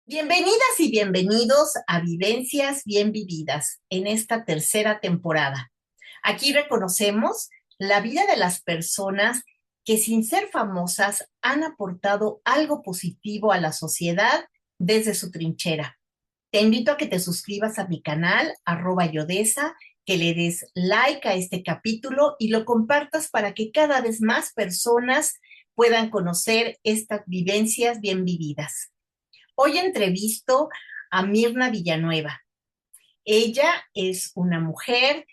Bienvenidas y bienvenidos a Vivencias Bien Vividas en esta tercera temporada. Aquí reconocemos la vida de las personas que sin ser famosas han aportado algo positivo a la sociedad desde su trinchera. Te invito a que te suscribas a mi canal, @Yodesa, que le des like a este capítulo y lo compartas para que cada vez más personas puedan conocer estas vivencias bien vividas. Hoy entrevisto a Mirna Villanueva. Ella es una mujer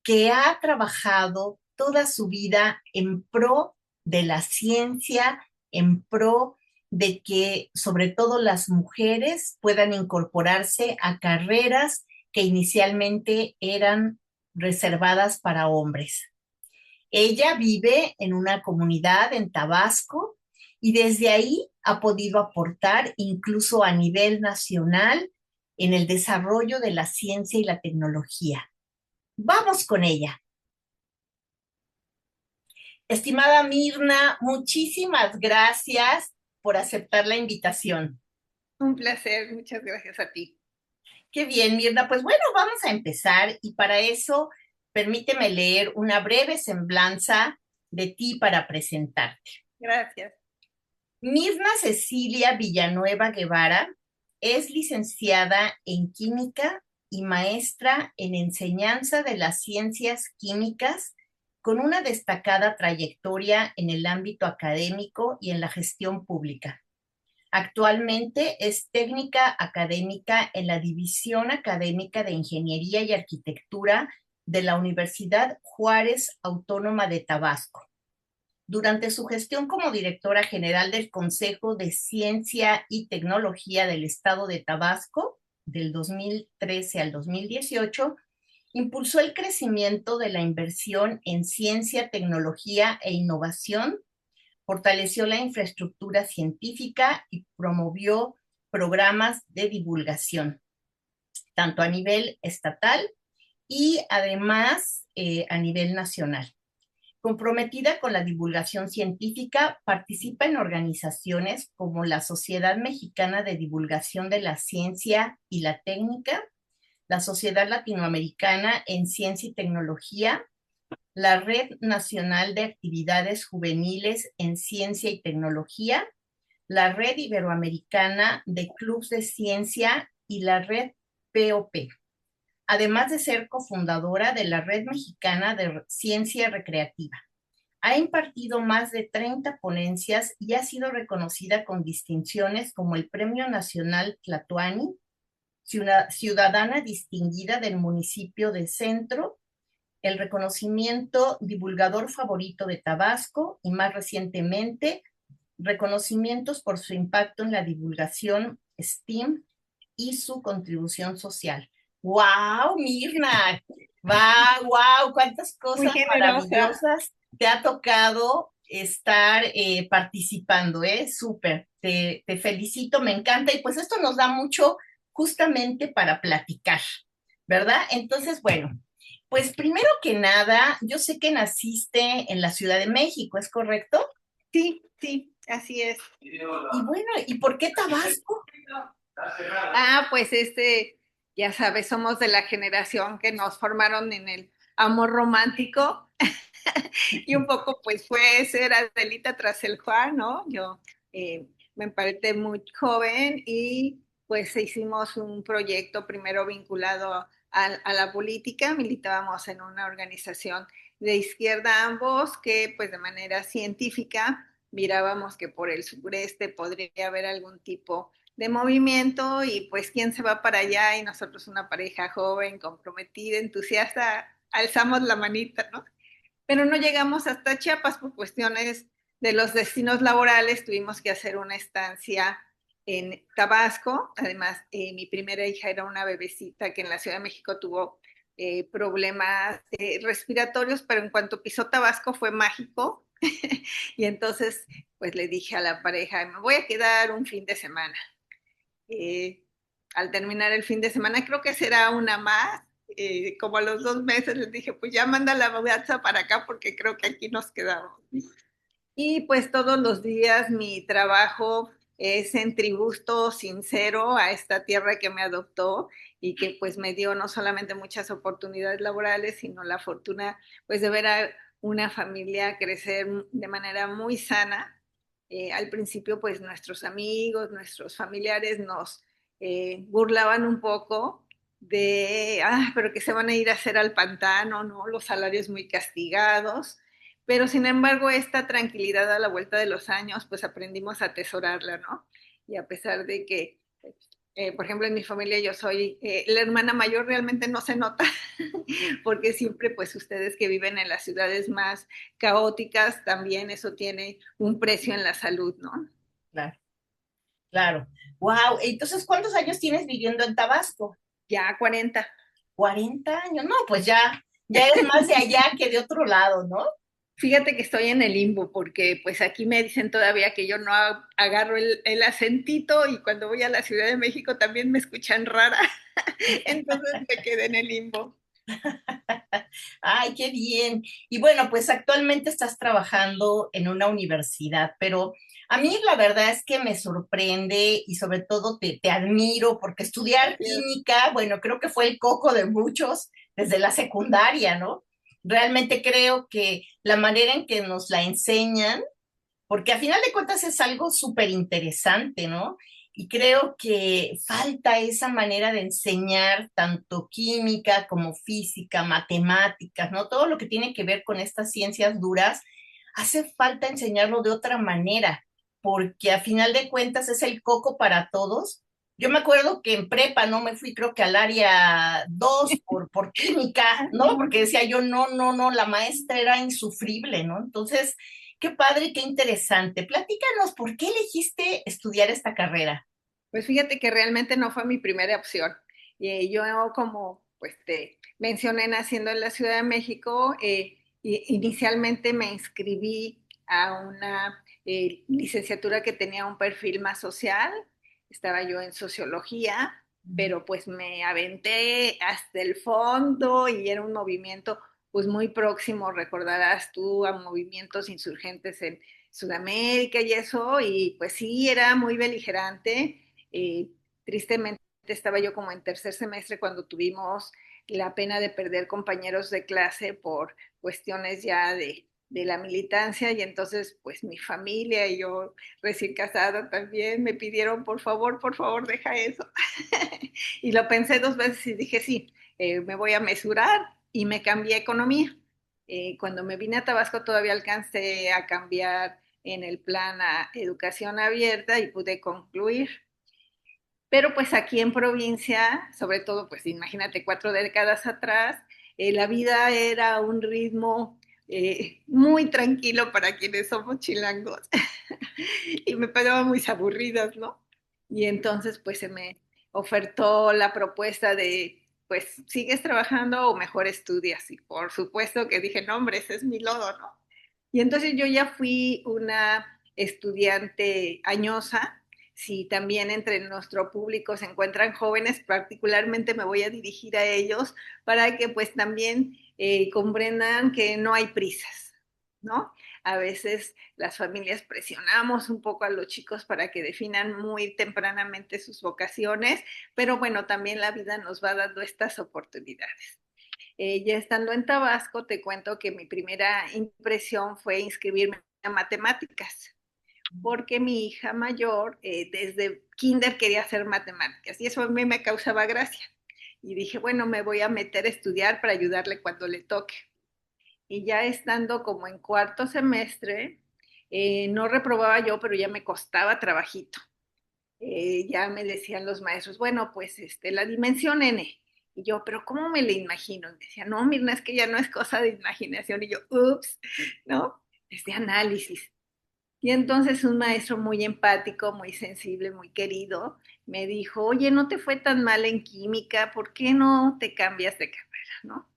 que ha trabajado toda su vida en pro de la ciencia, en pro de que sobre todo las mujeres puedan incorporarse a carreras que inicialmente eran reservadas para hombres. Ella vive en una comunidad en Tabasco y desde ahí ha podido aportar incluso a nivel nacional en el desarrollo de la ciencia y la tecnología. Vamos con ella. Estimada Mirna, muchísimas gracias por aceptar la invitación. Un placer, muchas gracias a ti. Qué bien, Mirna. Pues bueno, vamos a empezar y para eso permíteme leer una breve semblanza de ti para presentarte. Gracias. Mirna Cecilia Villanueva Guevara es licenciada en química y maestra en enseñanza de las ciencias químicas con una destacada trayectoria en el ámbito académico y en la gestión pública. Actualmente es técnica académica en la División Académica de Ingeniería y Arquitectura de la Universidad Juárez Autónoma de Tabasco. Durante su gestión como directora general del Consejo de Ciencia y Tecnología del Estado de Tabasco, del 2013 al 2018, impulsó el crecimiento de la inversión en ciencia, tecnología e innovación, fortaleció la infraestructura científica y promovió programas de divulgación, tanto a nivel estatal y además a nivel nacional. Comprometida con la divulgación científica, participa en organizaciones como la Sociedad Mexicana de Divulgación de la Ciencia y la Técnica, la Sociedad Latinoamericana en Ciencia y Tecnología, la Red Nacional de Actividades Juveniles en Ciencia y Tecnología, la Red Iberoamericana de Clubs de Ciencia y la Red POP, además de ser cofundadora de la Red Mexicana de Ciencia Recreativa. Ha impartido más de 30 ponencias y ha sido reconocida con distinciones como el Premio Nacional Tlatoani, Ciudadana Distinguida del Municipio de Centro, el reconocimiento Divulgador Favorito de Tabasco y más recientemente reconocimientos por su impacto en la divulgación STEAM y su contribución social. ¡Wow, Mirna! ¡Wow, wow! ¡Cuántas Muy cosas generosa. maravillosas te ha tocado estar participando! Súper, te felicito, me encanta y pues esto nos da mucho justamente para platicar, ¿verdad? Entonces, bueno, pues primero que nada, yo sé que naciste en la Ciudad de México, ¿es correcto? Sí, sí, así es. Y bueno, ¿y por qué Tabasco? Pues ya sabes, somos de la generación que nos formaron en el amor romántico y un poco pues fue ser Adelita tras el Juan, ¿no? Yo me emparenté muy joven y pues hicimos un proyecto primero vinculado a la política, militábamos en una organización de izquierda ambos que pues de manera científica mirábamos que por el sureste podría haber algún tipo de movimiento y pues quién se va para allá y nosotros una pareja joven, comprometida, entusiasta, alzamos la manita, ¿no? Pero no llegamos hasta Chiapas por cuestiones de los destinos laborales, tuvimos que hacer una estancia en Tabasco, además mi primera hija era una bebecita que en la Ciudad de México tuvo problemas respiratorios, pero en cuanto pisó Tabasco fue mágico y entonces pues le dije a la pareja, me voy a quedar un fin de semana. Eh, Al terminar el fin de semana, creo que será una más. Como a los 2 meses les dije, pues ya manda la mudanza para acá porque creo que aquí nos quedamos. Y pues todos los días mi trabajo es en tributo sincero a esta tierra que me adoptó y que pues me dio no solamente muchas oportunidades laborales, sino la fortuna pues de ver a una familia crecer de manera muy sana. Al principio pues nuestros amigos, nuestros familiares nos burlaban un poco de, pero que se van a ir a hacer al pantano, ¿no? Los salarios muy castigados. Pero sin embargo, esta tranquilidad a la vuelta de los años, pues aprendimos a atesorarla, ¿no? Y a pesar de que, por ejemplo, en mi familia yo soy la hermana mayor, realmente no se nota, porque siempre, pues ustedes que viven en las ciudades más caóticas, también eso tiene un precio en la salud, ¿no? Claro, claro. Wow, entonces, ¿cuántos años tienes viviendo en Tabasco? Ya 40. 40 años. No, pues ya es más de allá que de otro lado, ¿no? Fíjate que estoy en el limbo porque pues aquí me dicen todavía que yo no agarro el acentito y cuando voy a la Ciudad de México también me escuchan rara, entonces me quedé en el limbo. Ay, qué bien. Y bueno, pues actualmente estás trabajando en una universidad, pero a mí la verdad es que me sorprende y sobre todo te admiro porque estudiar Gracias. química, bueno, creo que fue el coco de muchos desde la secundaria, ¿no? Realmente creo que la manera en que nos la enseñan, porque a final de cuentas es algo súper interesante, ¿no? Y creo que falta esa manera de enseñar tanto química como física, matemáticas, ¿no? Todo lo que tiene que ver con estas ciencias duras, hace falta enseñarlo de otra manera, porque a final de cuentas es el coco para todos. Yo me acuerdo que en prepa, ¿no? Me fui creo que al área 2 por química, ¿no? Porque decía yo, no, no, no, la maestra era insufrible, ¿no? Entonces, qué padre, qué interesante. Platícanos, ¿por qué elegiste estudiar esta carrera? Pues fíjate que realmente no fue mi primera opción. Yo como pues te mencioné naciendo en la Ciudad de México, inicialmente me inscribí a una licenciatura que tenía un perfil más social. Estaba yo en sociología, pero pues me aventé hasta el fondo y era un movimiento pues muy próximo, recordarás tú, a movimientos insurgentes en Sudamérica y eso, y pues sí, era muy beligerante. Tristemente estaba yo como en tercer semestre cuando tuvimos la pena de perder compañeros de clase por cuestiones ya de la militancia y entonces pues mi familia y yo recién casada también me pidieron por favor, deja eso. Y lo pensé dos veces y dije sí, me voy a mesurar y me cambié a economía. Cuando me vine a Tabasco todavía alcancé a cambiar en el plan a educación abierta y pude concluir. Pero pues aquí en provincia, sobre todo, pues imagínate 4 décadas atrás, la vida era un ritmo muy tranquilo para quienes somos chilangos y me pegaba muy aburridas, ¿no? Y entonces pues se me ofertó la propuesta de, pues, ¿sigues trabajando o mejor estudias? Y por supuesto que dije, no, hombre, ese es mi lodo, ¿no? Y entonces yo ya fui una estudiante añosa. Si también entre nuestro público se encuentran jóvenes, particularmente me voy a dirigir a ellos para que pues también comprendan que no hay prisas, ¿no? A veces las familias presionamos un poco a los chicos para que definan muy tempranamente sus vocaciones, pero bueno, también la vida nos va dando estas oportunidades. Ya estando en Tabasco, te cuento que mi primera impresión fue inscribirme a matemáticas, porque mi hija mayor desde kinder quería hacer matemáticas y eso a mí me causaba gracia. Y dije, bueno, me voy a meter a estudiar para ayudarle cuando le toque. Y ya estando como en cuarto semestre, no reprobaba yo, pero ya me costaba trabajito. Ya me decían los maestros, bueno, pues la dimensión n. Y yo, pero ¿cómo me la imagino? Y me decía, no, Mirna, es que ya no es cosa de imaginación. Y yo, ups, ¿no? Es de análisis. Y entonces un maestro muy empático, muy sensible, muy querido, me dijo, oye, no te fue tan mal en química, ¿por qué no te cambias de carrera, no?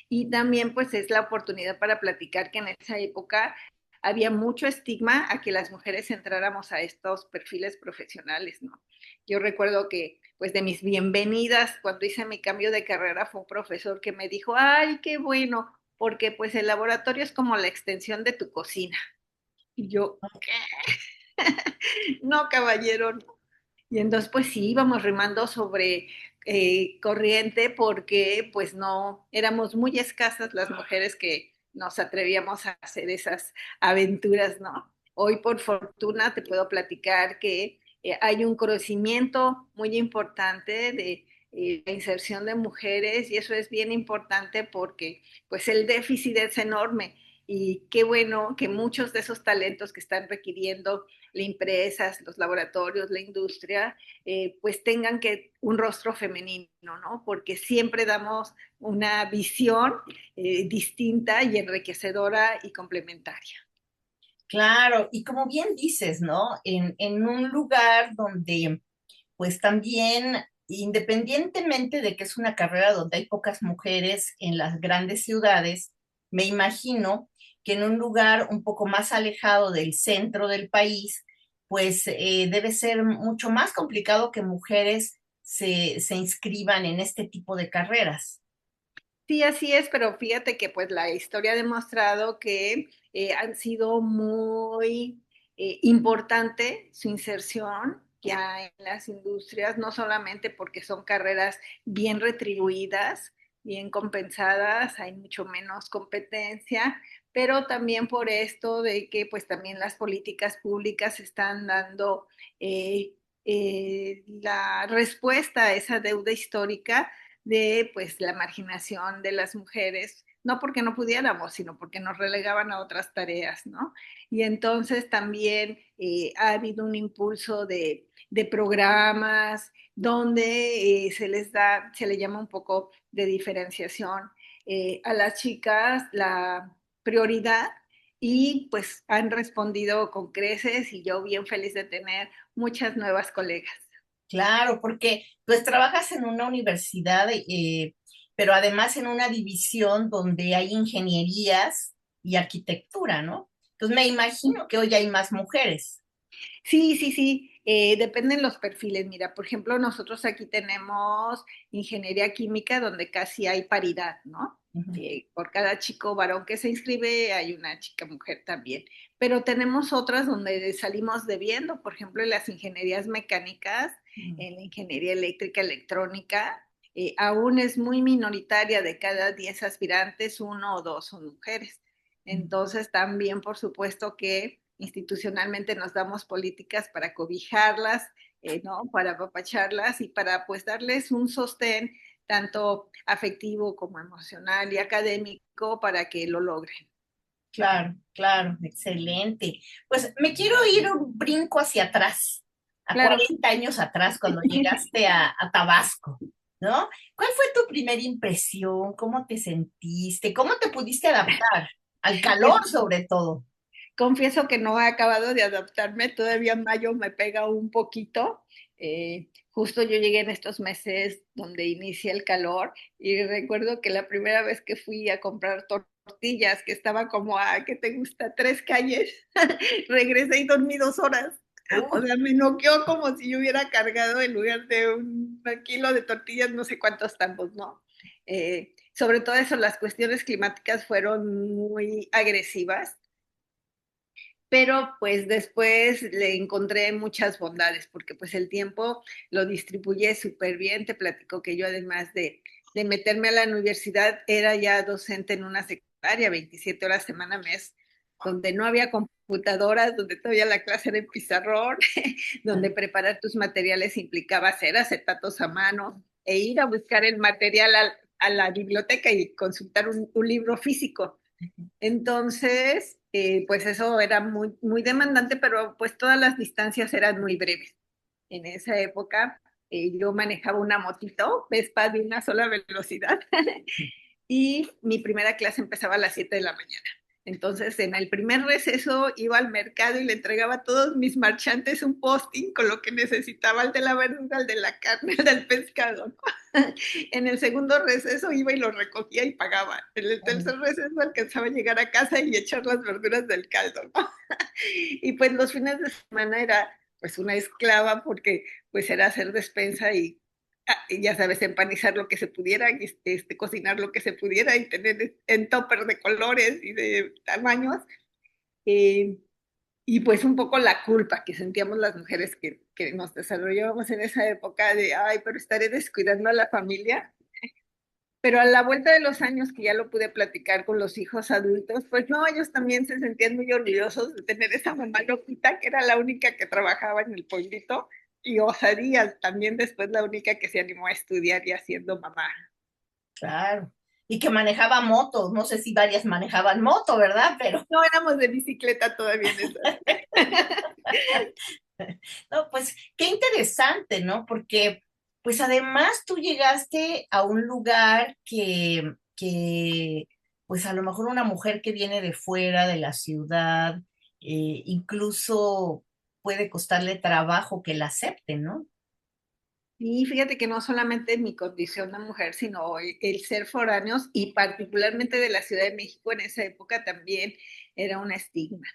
Y también pues es la oportunidad para platicar que en esa época había mucho estigma a que las mujeres entráramos a estos perfiles profesionales, ¿no? Yo recuerdo que pues de mis bienvenidas cuando hice mi cambio de carrera fue un profesor que me dijo, ay, qué bueno, porque pues el laboratorio es como la extensión de tu cocina. Y yo, ¿qué? No, caballero, no. Y entonces, pues sí, íbamos remando sobre corriente porque pues no, éramos muy escasas las mujeres que nos atrevíamos a hacer esas aventuras, ¿no? Hoy, por fortuna, te puedo platicar que hay un crecimiento muy importante de la inserción de mujeres y eso es bien importante porque pues el déficit es enorme y qué bueno que muchos de esos talentos que están requiriendo las empresas, los laboratorios, la industria, pues tengan que un rostro femenino, ¿no? Porque siempre damos una visión distinta y enriquecedora y complementaria. Claro, y como bien dices, ¿no? En un lugar donde, pues también, independientemente de que es una carrera donde hay pocas mujeres en las grandes ciudades, me imagino que en un lugar un poco más alejado del centro del país, pues debe ser mucho más complicado que mujeres se inscriban en este tipo de carreras. Sí, así es, pero fíjate que pues la historia ha demostrado que han sido muy importante su inserción ya en las industrias, no solamente porque son carreras bien retribuidas, bien compensadas, hay mucho menos competencia, pero también por esto de que pues también las políticas públicas están dando la respuesta a esa deuda histórica de pues la marginación de las mujeres, no porque no pudiéramos, sino porque nos relegaban a otras tareas, ¿no? Y entonces también ha habido un impulso de programas donde se les da, se le llama un poco de diferenciación a las chicas la prioridad y pues han respondido con creces y yo bien feliz de tener muchas nuevas colegas. Claro, porque pues trabajas en una universidad, pero además en una división donde hay ingenierías y arquitectura, ¿no? Entonces me imagino que hoy hay más mujeres. Sí, sí, sí, dependen los perfiles. Mira, por ejemplo, nosotros aquí tenemos ingeniería química donde casi hay paridad, ¿no? Ujú, Por cada chico varón que se inscribe hay una chica mujer también. Pero tenemos otras donde salimos debiendo, por ejemplo, en las ingenierías mecánicas, ujú. en la ingeniería eléctrica, electrónica, aún es muy minoritaria, de cada 10 aspirantes, uno o dos son mujeres. Entonces, también, por supuesto que institucionalmente nos damos políticas para cobijarlas, ¿no? Para apapacharlas y para pues darles un sostén tanto afectivo como emocional y académico para que lo logren. Claro, claro, excelente. Pues me quiero ir un brinco hacia atrás, a Claro, 40 años atrás, cuando llegaste a Tabasco, ¿no? ¿Cuál fue tu primera impresión? ¿Cómo te sentiste? ¿Cómo te pudiste adaptar? Al pues calor, sobre todo. confieso que no he acabado de adaptarme, todavía en mayo me pega un poquito. Justo yo llegué en estos meses donde inicia el calor y recuerdo que la primera vez que fui a comprar tortillas, que estaba como a, ¿qué te gusta? 3 calles, regresé y dormí 2 horas. O Uh, sea, me noqueó como si yo hubiera cargado en lugar de un kilo de tortillas, no sé cuántos tambos, ¿no? Sobre todo eso, las cuestiones climáticas fueron muy agresivas, pero pues después le encontré muchas bondades, porque pues el tiempo lo distribuye súper bien, te platico que yo además de meterme a la universidad era ya docente en una secundaria, 27 horas semana mes, donde no había computadoras, donde todavía la clase era en pizarrón, donde preparar tus materiales implicaba hacer acetatos a mano e ir a buscar el material a la biblioteca y consultar un libro físico. Entonces, pues eso era muy, muy demandante, pero pues todas las distancias eran muy breves. En esa época yo manejaba una motito, Vespa de una sola velocidad, y mi primera clase empezaba a las 7 de la mañana. Entonces, en el primer receso iba al mercado y le entregaba a todos mis marchantes un posting con lo que necesitaba, el de la verdura, el de la carne, el del pescado, ¿no? En el segundo receso iba y lo recogía y pagaba. En el tercer receso alcanzaba a llegar a casa y echar las verduras del caldo, ¿no? Y pues los fines de semana era pues una esclava porque pues era hacer despensa y ya sabes, empanizar lo que se pudiera, cocinar lo que se pudiera y tener en topper de colores y de tamaños. Eh, y pues un poco la culpa que sentíamos las mujeres que nos desarrollábamos en esa época de, ay, pero estaré descuidando a la familia. Pero a la vuelta de los años que ya lo pude platicar con los hijos adultos, pues no, ellos también se sentían muy orgullosos de tener esa mamá loquita, que era la única que trabajaba en el pueblito, y osadía, también después la única que se animó a estudiar y haciendo mamá. Claro. Y que manejaba motos, no sé si varias manejaban moto, ¿verdad? Pero No éramos de bicicleta todavía en eso. no, pues qué interesante, ¿no? Porque pues además tú llegaste a un lugar que pues a lo mejor una mujer que viene de fuera de la ciudad, incluso puede costarle trabajo que la acepten, ¿no? Y fíjate que no solamente mi condición de mujer, sino el ser foráneos y particularmente de la Ciudad de México en esa época también era un estigma.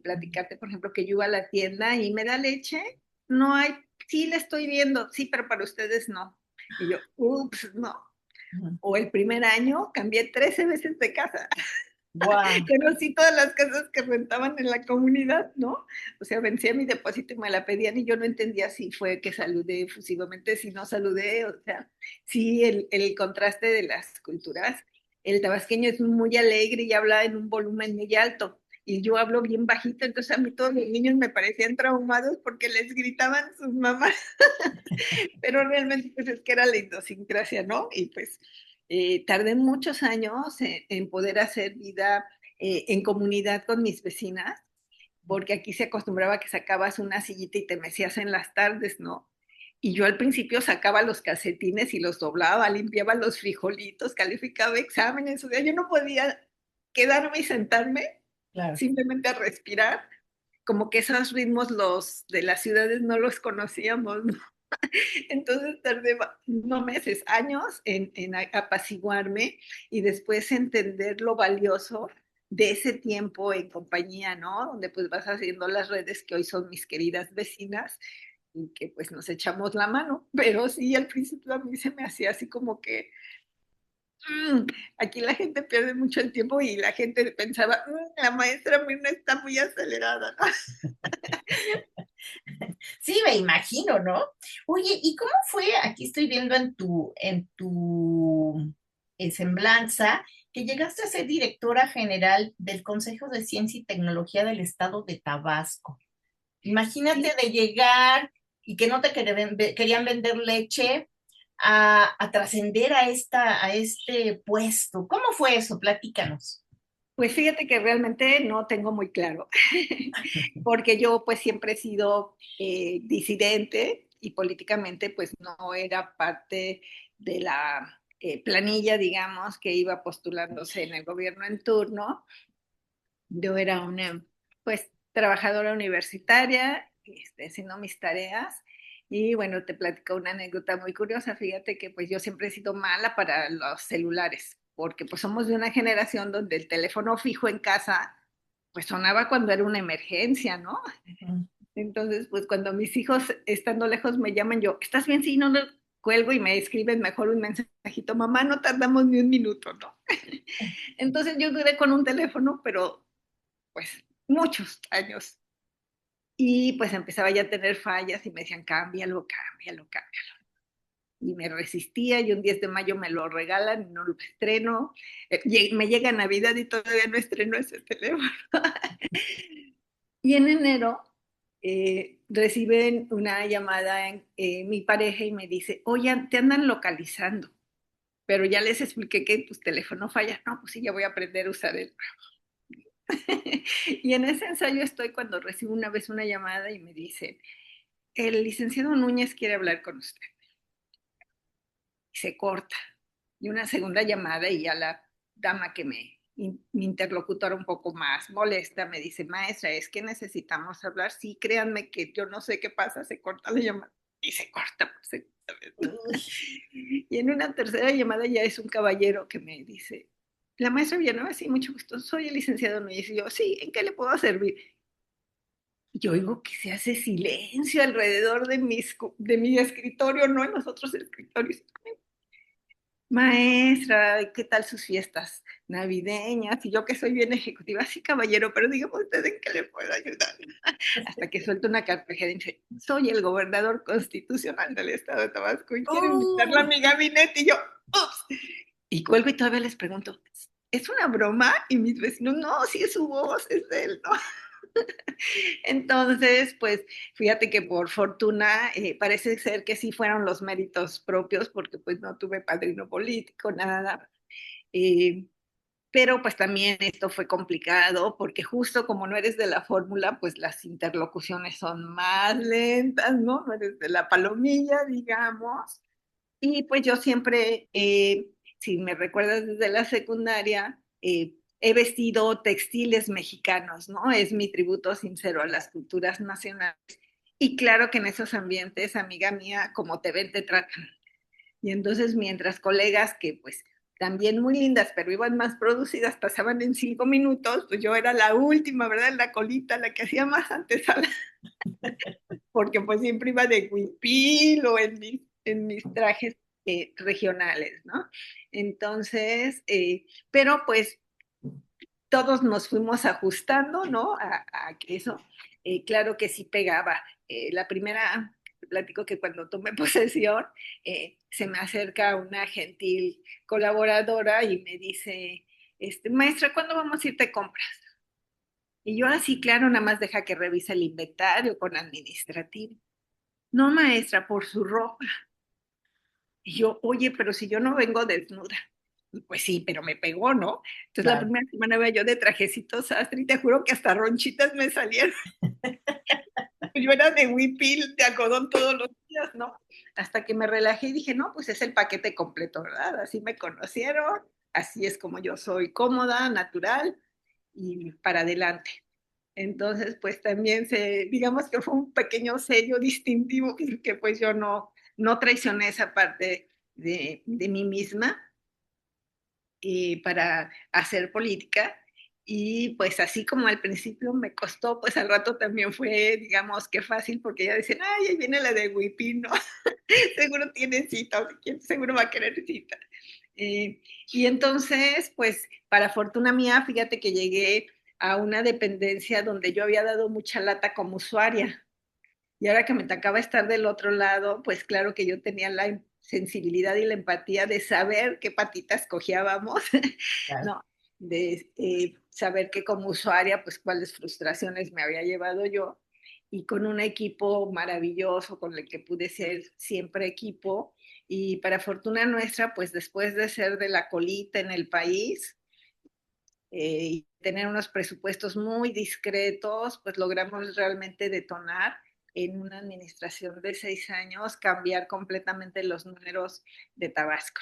Platicarte, por ejemplo, que yo iba a la tienda y me da leche, no hay, sí la estoy viendo, sí, pero para ustedes no. Y yo, ups, no. O el primer año cambié 13 veces de casa. Wow. Conocí todas las casas que rentaban en la comunidad, ¿no? O sea, vencía mi depósito y me la pedían y yo no entendía si fue que saludé efusivamente, si no saludé, o sea, sí, el contraste de las culturas. El tabasqueño es muy alegre y habla en un volumen muy alto y yo hablo bien bajito, entonces a mí todos los niños me parecían traumados porque les gritaban sus mamás, pero realmente pues es que era la idiosincrasia, ¿no? Y pues tardé muchos años en poder hacer vida en comunidad con mis vecinas, porque aquí se acostumbraba que sacabas una sillita y te mecías en las tardes, ¿no? Y yo al principio sacaba los calcetines y los doblaba, limpiaba los frijolitos, calificaba exámenes, o sea, yo no podía quedarme y sentarme Claro. simplemente a respirar, como que esos ritmos los de las ciudades no los conocíamos, ¿no? Entonces tardé no meses, años en apaciguarme y después entender lo valioso de ese tiempo en compañía, ¿no? Donde pues vas haciendo las redes que hoy son mis queridas vecinas y que pues nos echamos la mano. Pero sí, al principio a mí se me hacía así como que mm, aquí la gente pierde mucho el tiempo y la gente pensaba, la maestra Mirna está muy acelerada, ¿no? Sí, me imagino, ¿no? Oye, ¿y cómo fue? Aquí estoy viendo en tu semblanza que llegaste a ser directora general del Consejo de Ciencia y Tecnología del Estado de Tabasco. Imagínate Sí, de llegar y que no te querían vender leche a trascender a este puesto. ¿Cómo fue eso? Platícanos. pues fíjate que realmente no tengo muy claro, porque yo pues siempre he sido disidente y políticamente pues no era parte de la planilla, digamos, que iba postulándose en el gobierno en turno. Yo era una pues trabajadora universitaria, haciendo mis tareas. Y bueno, te platico una anécdota muy curiosa. Fíjate que pues yo siempre he sido mala para los celulares, porque pues somos de una generación donde el teléfono fijo en casa pues sonaba cuando era una emergencia, ¿no? Ujú. Entonces, pues cuando mis hijos estando lejos me llaman yo, ¿estás bien? Sí, no lo cuelgo y me escriben mejor un mensajito, mamá, no tardamos ni un minuto, ¿no? Entonces yo duré con un teléfono, pero pues muchos años. Y pues empezaba ya a tener fallas y me decían, cámbialo, cámbialo, cámbialo. Y me resistía y un 10 de mayo me lo regalan y no lo estreno. Me llega Navidad y todavía no estreno ese teléfono. Y en enero reciben una llamada en mi pareja y me dice, oye, te andan localizando, pero ya les expliqué que tu teléfono falla. No, pues sí, ya voy a aprender a usar el... Y en ese ensayo estoy cuando recibo una vez una llamada y me dice, el licenciado Núñez quiere hablar con usted. Y se corta. Y una segunda llamada y ya la dama que mi interlocutora un poco más molesta me dice, maestra, es que necesitamos hablar. Sí, créanme que yo no sé qué pasa, se corta la llamada y se corta por segunda vez. Uy, Y en una tercera llamada ya es un caballero que me dice, la maestra Villanueva, sí, mucho gusto, soy el licenciado Núñez. Y yo, sí, ¿en qué le puedo servir? Y yo oigo que se hace silencio alrededor de mi escritorio, no en los otros escritorios. Maestra, ¿qué tal sus fiestas navideñas? Y yo que soy bien ejecutiva, sí, caballero, pero dígame usted en qué le puedo ayudar. Hasta que suelto una carcajada y dice, soy el gobernador constitucional del estado de Tabasco y quiero invitarla a Uy, mi gabinete. Y yo, ups. Y cuelgo y todavía les pregunto, ¿es una broma? Y mis vecinos, no, sí es su voz, es él, ¿no? Entonces, pues fíjate que por fortuna parece ser que sí fueron los méritos propios, porque pues no tuve padrino político, nada. Eh, pero pues también esto fue complicado porque justo como no eres de la fórmula, pues las interlocuciones son más lentas, ¿no? No eres de la palomilla, digamos. Y pues yo siempre, si me recuerdas desde la secundaria, he vestido textiles mexicanos, ¿no? Es mi tributo sincero a las culturas nacionales. Y claro que en esos ambientes, amiga mía, como te ven, te tratan. Y entonces mientras colegas que pues también muy lindas, pero iban más producidas, pasaban en 5 minutos, pues yo era la última, ¿verdad? La colita, la que hacía más antesala, porque pues siempre iba de huipil o en mis trajes regionales, ¿no? Entonces, pero pues todos nos fuimos ajustando, ¿no? A que eso, claro que sí pegaba. La primera, platico que cuando tomé posesión, se me acerca una gentil colaboradora y me dice, maestra, ¿cuándo vamos a ir de compras? Y yo así, claro, nada más deja que revise el inventario con administrativo. No, maestra, por su ropa. Y yo, oye, pero si yo no vengo desnuda. Pues sí, pero me pegó, ¿no? Entonces la claro. primera semana iba yo de trajecito sastre y te juro que hasta ronchitas me salieron. Yo era de huipil, de algodón todos los días, ¿no? Hasta que me relajé y dije, no, pues es el paquete completo, ¿verdad? Así me conocieron, así es como yo soy, cómoda, natural y para adelante. Entonces, pues también digamos que fue un pequeño sello distintivo que pues yo no traicioné esa parte de mí misma para hacer política. Y pues así como al principio me costó, pues al rato también fue, digamos que fácil, porque ya decían, ay, ahí viene la de Huipino, seguro tiene cita, seguro va a querer cita. Y entonces, pues para fortuna mía, fíjate que llegué a una dependencia donde yo había dado mucha lata como usuaria. Y ahora que me tocaba estar del otro lado, pues claro que yo tenía la sensibilidad y la empatía de saber qué patitas cojeábamos, Claro. ¿no? De saber que como usuaria, pues cuáles frustraciones me había llevado yo. Y con un equipo maravilloso con el que pude ser siempre equipo. Y para fortuna nuestra, pues después de ser de la colita en el país, y tener unos presupuestos muy discretos, pues logramos realmente detonar en una administración de 6 años, cambiar completamente los números de Tabasco.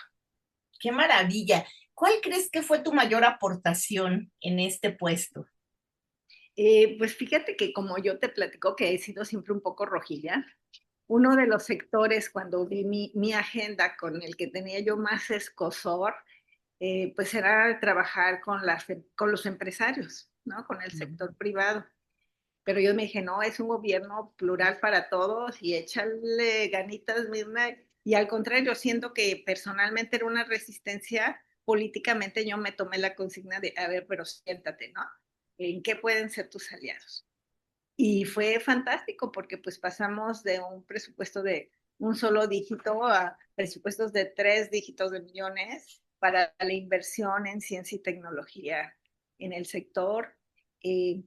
Qué maravilla. ¿Cuál crees que fue tu mayor aportación en este puesto? Pues fíjate que como yo te platico que he sido siempre un poco rojilla, uno de los sectores cuando vi mi agenda con el que tenía yo más escosor, pues era trabajar con los empresarios, ¿no? Con el sector privado. Pero yo me dije, no, es un gobierno plural para todos y échale ganitas, Mirna. Y al contrario, siento que personalmente era una resistencia, políticamente yo me tomé la consigna de, a ver, pero siéntate, ¿no? ¿En qué pueden ser tus aliados? Y fue fantástico porque pues pasamos de un presupuesto de un solo dígito a presupuestos de 3 dígitos de millones para la inversión en ciencia y tecnología en el sector. Eh,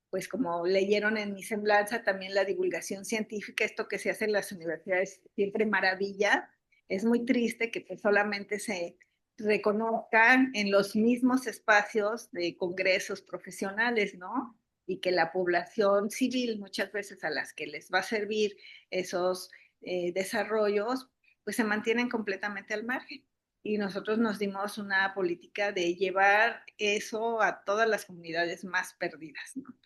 pues como leyeron en mi semblanza, también la divulgación científica, esto que se hace en las universidades, siempre maravilla. Es muy triste que pues solamente se reconozcan en los mismos espacios de congresos profesionales, ¿no? Y que la población civil, muchas veces a las que les va a servir esos desarrollos, pues se mantienen completamente al margen. Y nosotros nos dimos una política de llevar eso a todas las comunidades más perdidas, ¿no?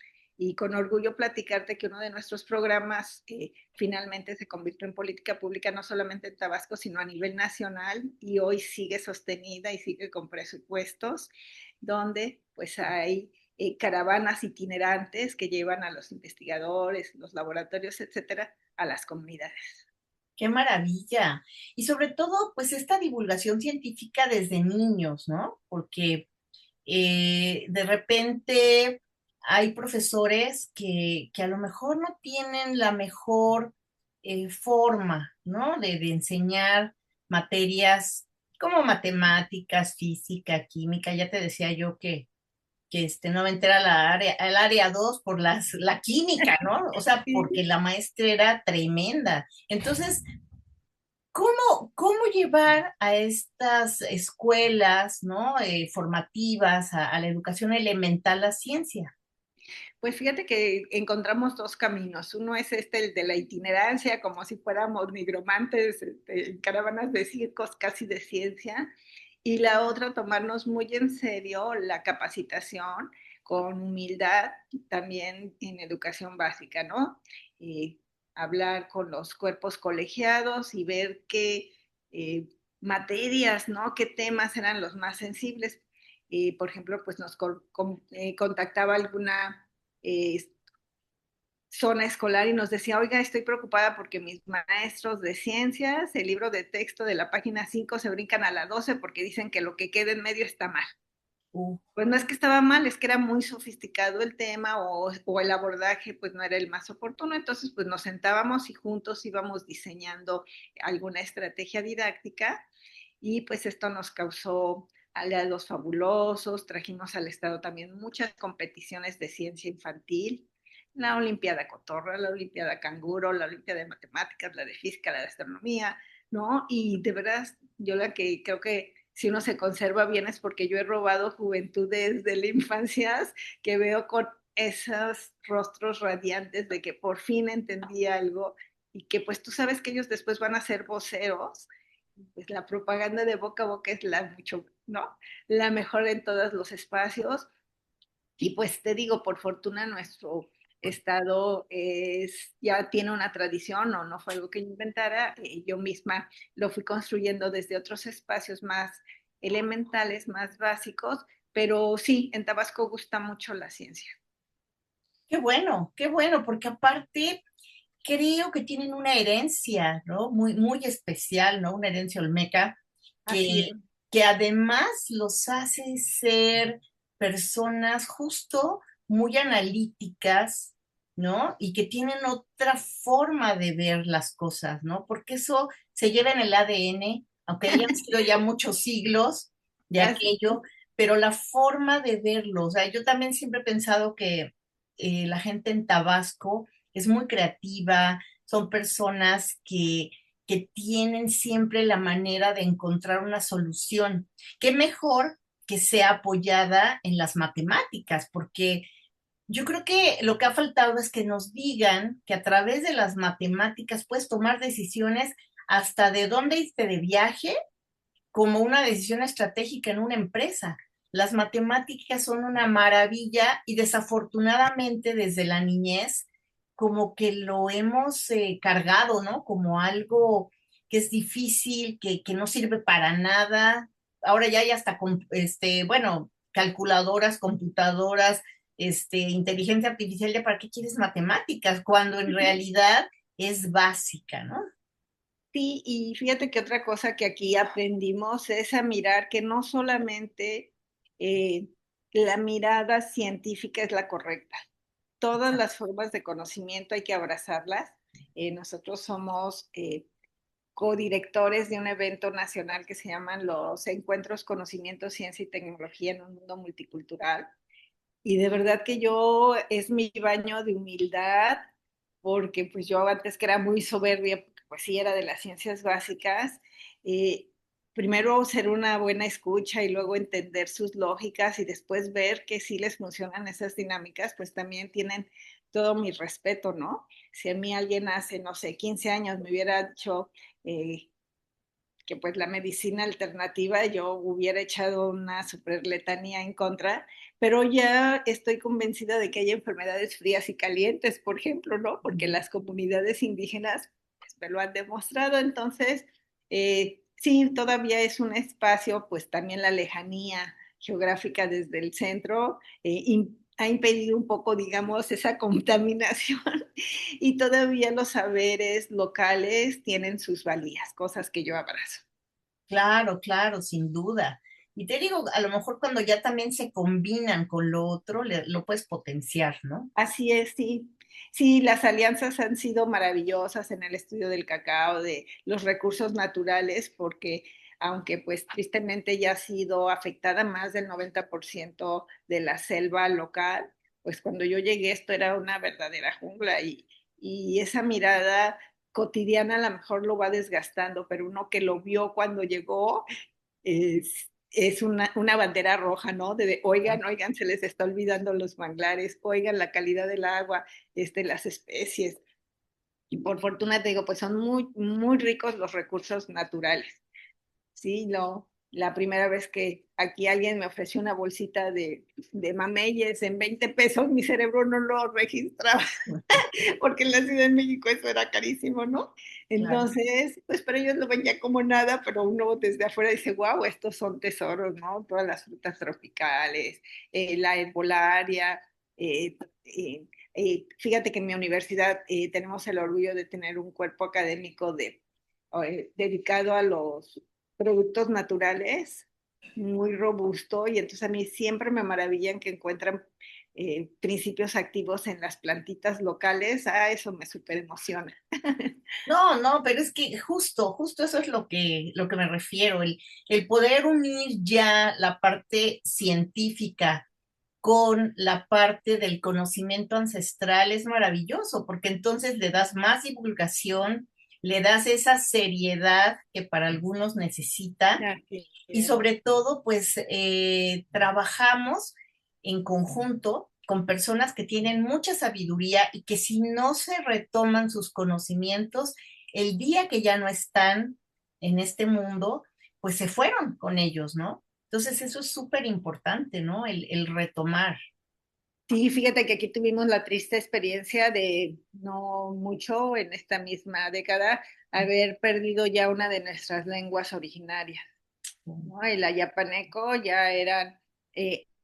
Y con orgullo platicarte que uno de nuestros programas finalmente se convirtió en política pública no solamente en Tabasco, sino a nivel nacional y hoy sigue sostenida y sigue con presupuestos donde pues hay caravanas itinerantes que llevan a los investigadores, los laboratorios, etcétera, a las comunidades. Qué maravilla. Y sobre todo, pues esta divulgación científica desde niños, ¿no? Porque de repente hay profesores que a lo mejor no tienen la mejor forma, ¿no? De enseñar materias como matemáticas, física, química. Ya te decía yo que no me entera el área 2 por la química, ¿no? O sea, porque Sí. la maestra era tremenda. Entonces, ¿cómo llevar a estas escuelas, ¿no? Formativas, a la educación elemental, la ciencia? Pues fíjate que encontramos dos caminos. Uno es el de la itinerancia, como si fuéramos nigromantes, en caravanas de circos, casi de ciencia. Y la otra, tomarnos muy en serio la capacitación con humildad, también en educación básica, ¿no? Eh, Hablar con los cuerpos colegiados y ver qué materias, ¿no? Qué temas eran los más sensibles. Por ejemplo, pues nos contactaba alguna eh, zona escolar y nos decía, oiga, estoy preocupada porque mis maestros de ciencias, el libro de texto de la página 5 se brincan a la 12 porque dicen que lo que queda en medio está mal. Uh, Pues no es que estaba mal, es que era muy sofisticado el tema o el abordaje pues no era el más oportuno, entonces pues nos sentábamos y juntos íbamos diseñando alguna estrategia didáctica y pues esto nos causó aliados fabulosos, trajimos al Estado también muchas competiciones de ciencia infantil, la Olimpiada Cotorra, la Olimpiada Canguro, la Olimpiada de Matemáticas, la de Física, la de Astronomía, ¿no? Y de verdad, yo la que creo que si uno se conserva bien es porque yo he robado juventudes de la infancia que veo con esos rostros radiantes de que por fin entendí algo y que pues tú sabes que ellos después van a ser voceros, pues la propaganda de boca a boca es la mucho, ¿no? La mejor en todos los espacios y pues te digo, por fortuna nuestro estado ya tiene una tradición, o no fue algo que yo inventara, yo misma lo fui construyendo desde otros espacios más elementales, más básicos, pero sí, en Tabasco gusta mucho la ciencia. qué bueno, porque aparte creo que tienen una herencia, ¿no? Muy, muy especial, ¿no? Una herencia olmeca Así que, es. que además los hace ser personas justo muy analíticas, ¿no? Y que tienen otra forma de ver las cosas, ¿no? Porque eso se lleva en el ADN, aunque hayan sido ya muchos siglos de Así. aquello, pero la forma de verlo, o sea, yo también siempre he pensado que la gente en Tabasco es muy creativa, son personas que tienen siempre la manera de encontrar una solución. Qué mejor que sea apoyada en las matemáticas, porque yo creo que lo que ha faltado es que nos digan que a través de las matemáticas puedes tomar decisiones hasta de dónde irte de viaje como una decisión estratégica en una empresa. Las matemáticas son una maravilla y desafortunadamente desde la niñez como que lo hemos cargado, ¿no? Como algo que es difícil, que no sirve para nada. Ahora ya hay hasta, bueno, calculadoras, computadoras, inteligencia artificial, ¿ya para qué quieres matemáticas? Cuando en realidad es básica, ¿no? Sí, y fíjate que otra cosa que aquí aprendimos es a mirar que no solamente eh, la mirada científica es la correcta. Todas las formas de conocimiento hay que abrazarlas. Nosotros somos codirectores de un evento nacional que se llaman los Encuentros Conocimiento, Ciencia y Tecnología en un Mundo Multicultural. Y de verdad que yo es mi baño de humildad, porque pues yo antes que era muy soberbia, porque pues sí era de las ciencias básicas, eh, primero ser una buena escucha y luego entender sus lógicas y después ver que sí les funcionan esas dinámicas, pues también tienen todo mi respeto, ¿no? Si a mí alguien hace, no sé, 15 años me hubiera dicho eh, que pues la medicina alternativa yo hubiera echado una superletanía en contra, pero ya estoy convencida de que hay enfermedades frías y calientes, por ejemplo, ¿no? Porque las comunidades indígenas pues, me lo han demostrado, entonces sí, todavía es un espacio, pues también la lejanía geográfica desde el centro ha impedido un poco, digamos, esa contaminación y todavía los saberes locales tienen sus valías, cosas que yo abrazo. Claro, claro, sin duda. Y te digo, a lo mejor cuando ya también se combinan con lo otro, lo puedes potenciar, ¿no? Así es, sí. Sí, las alianzas han sido maravillosas en el estudio del cacao, de los recursos naturales, porque aunque pues tristemente ya ha sido afectada más del 90% de la selva local, pues cuando yo llegué esto era una verdadera jungla y esa mirada cotidiana a lo mejor lo va desgastando, pero uno que lo vio cuando llegó es una bandera roja, ¿no? oigan, oigan, se les está olvidando los manglares, oigan la calidad del agua, las especies. Y por fortuna te digo, pues son muy, muy ricos los recursos naturales. Sí, la primera vez que aquí alguien me ofreció una bolsita de mameyes en 20 pesos, mi cerebro no lo registraba porque en la Ciudad de México eso era carísimo, ¿no? Claro. Entonces, pues para ellos lo ven ya como nada, pero uno desde afuera dice, wow, estos son tesoros, ¿no? Todas las frutas tropicales, la herbolaria. eh, eh, Fíjate que en mi universidad tenemos el orgullo de tener un cuerpo académico dedicado a los productos naturales, muy robusto, y entonces a mí siempre me maravillan que encuentran principios activos en las plantitas locales, eso me súper emociona. No, no, pero es que justo eso es lo que me refiero, el poder unir ya la parte científica con la parte del conocimiento ancestral es maravilloso, porque entonces le das más divulgación, le das esa seriedad que para algunos necesita Así y es. sobre todo, pues trabajamos en conjunto con personas que tienen mucha sabiduría y que si no se retoman sus conocimientos, el día que ya no están en este mundo, pues se fueron con ellos, ¿no? Entonces eso es súper importante, ¿no? El retomar. Sí, fíjate que aquí tuvimos la triste experiencia de no mucho en esta misma década haber perdido ya una de nuestras lenguas originarias, ¿no? El ayapaneco ya eran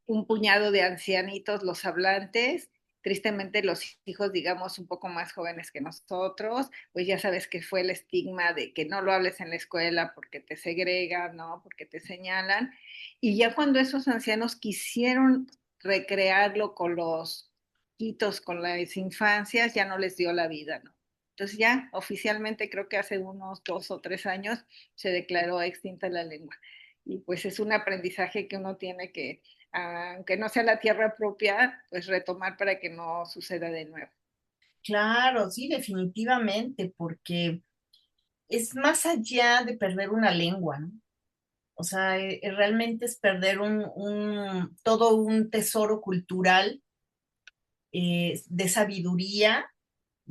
un puñado de ancianitos los hablantes, tristemente los hijos, digamos, un poco más jóvenes que nosotros, pues ya sabes que fue el estigma de que no lo hables en la escuela porque te segregan, ¿no? Porque te señalan. Y ya cuando esos ancianos quisieron recrearlo con los hitos, con las infancias, ya no les dio la vida, ¿no? Entonces ya oficialmente creo que hace unos 2 o 3 años se declaró extinta la lengua y pues es un aprendizaje que uno tiene que, aunque no sea la tierra propia, pues retomar para que no suceda de nuevo. Claro, sí, definitivamente, porque es más allá de perder una lengua, ¿no? O sea, realmente es perder todo un tesoro cultural de sabiduría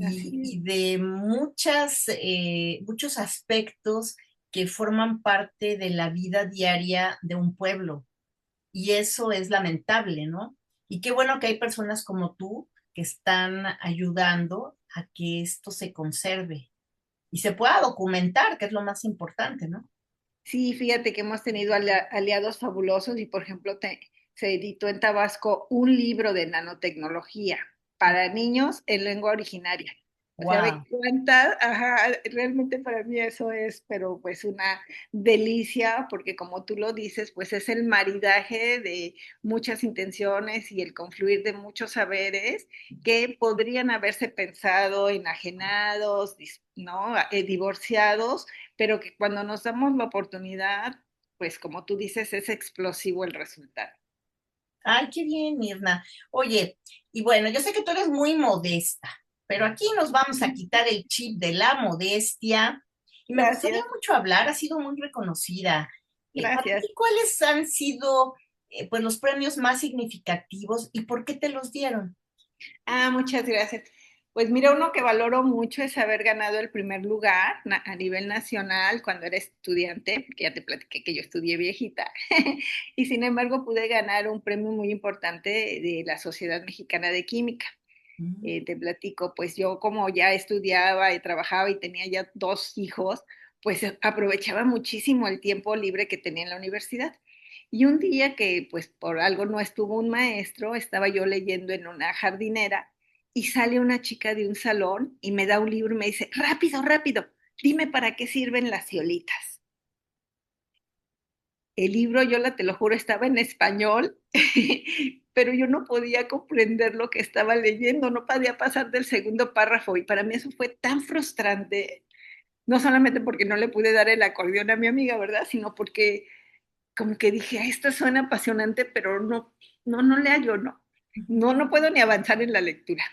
Así y de muchos aspectos que forman parte de la vida diaria de un pueblo. Y eso es lamentable, ¿no? Y qué bueno que hay personas como tú que están ayudando a que esto se conserve y se pueda documentar, que es lo más importante, ¿no? sí, fíjate que hemos tenido aliados fabulosos y, por ejemplo, se editó en Tabasco un libro de nanotecnología para niños en lengua originaria. O sea, ve Wow. cuántas, ajá, realmente para mí eso es, pero pues una delicia, porque como tú lo dices, pues es el maridaje de muchas intenciones y el confluir de muchos saberes que podrían haberse pensado enajenados, ¿no? Divorciados, pero que cuando nos damos la oportunidad, pues como tú dices, es explosivo el resultado. Ay, qué bien, Mirna. Oye, y bueno, yo sé que tú eres muy modesta, pero aquí nos vamos a quitar el chip de la modestia y me gustaría Gracias, mucho hablar, ha sido muy reconocida. Para gracias. ti, ¿cuáles han sido pues los premios más significativos y por qué te los dieron? Muchas gracias. Pues mira, uno que valoro mucho es haber ganado el primer lugar a nivel nacional cuando era estudiante, porque ya te platiqué que yo estudié viejita, y sin embargo pude ganar un premio muy importante de la Sociedad Mexicana de Química. Mm. Te platico, pues yo como ya estudiaba y trabajaba y tenía ya 2 hijos, pues aprovechaba muchísimo el tiempo libre que tenía en la universidad. Y un día que pues por algo no estuvo un maestro, estaba yo leyendo en una jardinera y sale una chica de un salón y me da un libro y me dice, rápido, rápido, dime para qué sirven las ciolitas. El libro, te lo juro, estaba en español, pero yo no podía comprender lo que estaba leyendo, no podía pasar del segundo párrafo y para mí eso fue tan frustrante, no solamente porque no le pude dar el acordeón a mi amiga, ¿verdad? Sino porque como que dije, esto suena apasionante, pero no le hallo, no puedo ni avanzar en la lectura.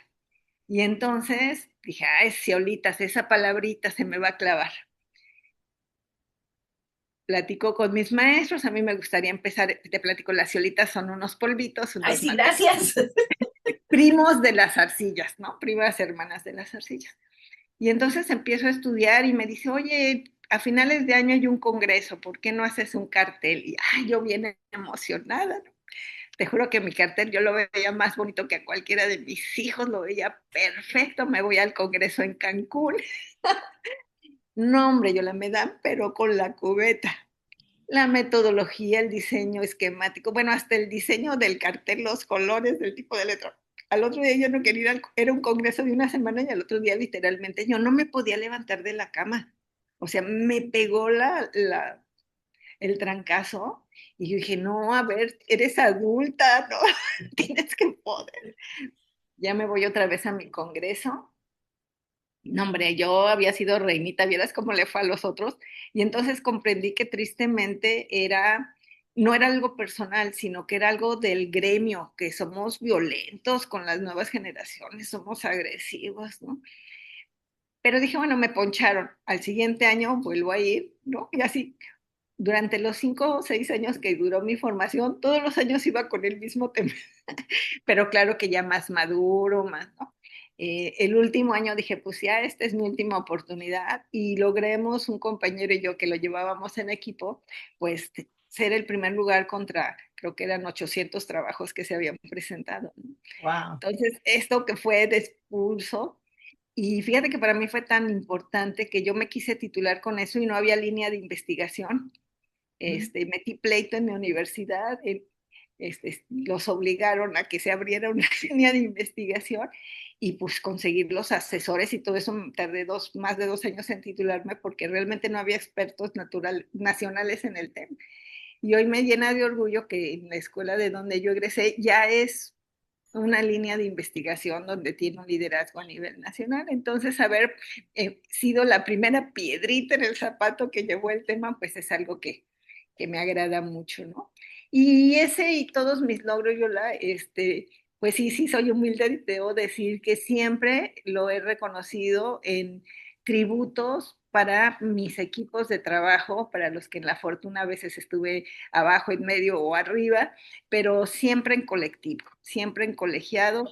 Y entonces dije, ay, ciolitas, esa palabrita se me va a clavar. Platico con mis maestros, a mí me gustaría empezar, te platico, las ciolitas son unos polvitos, Ay, unos sí, gracias. primos de las arcillas, ¿no? Primas hermanas de las arcillas. Y entonces empiezo a estudiar y me dice, oye, a finales de año hay un congreso, ¿por qué no haces un cartel? Y ay, yo bien emocionada, ¿no? Te juro que mi cartel yo lo veía más bonito que a cualquiera de mis hijos, lo veía perfecto, me voy al congreso en Cancún. No, hombre, yo la me dan, pero con la cubeta. La metodología, el diseño esquemático, bueno, hasta el diseño del cartel, los colores, del tipo de letra. Al otro día yo no quería ir, era un congreso de una semana y al otro día literalmente yo no me podía levantar de la cama. O sea, me pegó el trancazo y yo dije, no, a ver, eres adulta, ¿no? Tienes que poder. Ya me voy otra vez a mi congreso. No, hombre, yo había sido reinita, vieras cómo le fue a los otros. Y entonces comprendí que tristemente no era algo personal, sino que era algo del gremio, que somos violentos con las nuevas generaciones, somos agresivos, ¿no? Pero dije, bueno, me poncharon. Al siguiente año vuelvo a ir, ¿no? Y así, durante los 5 o 6 años que duró mi formación, todos los años iba con el mismo tema, pero claro que ya más maduro, más, ¿no? El último año dije, pues ya esta es mi última oportunidad y logremos un compañero y yo que lo llevábamos en equipo, pues ser el primer lugar contra, creo que eran 800 trabajos que se habían presentado, ¿no? Wow. Entonces, esto que fue de expulso, y fíjate que para mí fue tan importante que yo me quise titular con eso y no había línea de investigación. Metí pleito en mi universidad, los obligaron a que se abriera una línea de investigación y pues conseguir los asesores y todo eso, tardé más de 2 años en titularme porque realmente no había expertos nacionales en el tema. Y hoy me llena de orgullo que en la escuela de donde yo egresé ya es una línea de investigación donde tiene un liderazgo a nivel nacional. Entonces, haber sido la primera piedrita en el zapato que llevó el tema, pues es algo que me agrada mucho, ¿no? Y ese y todos mis logros, pues sí, sí soy humilde y debo decir que siempre lo he reconocido en tributos para mis equipos de trabajo, para los que en la fortuna a veces estuve abajo, en medio o arriba, pero siempre en colectivo, siempre en colegiado.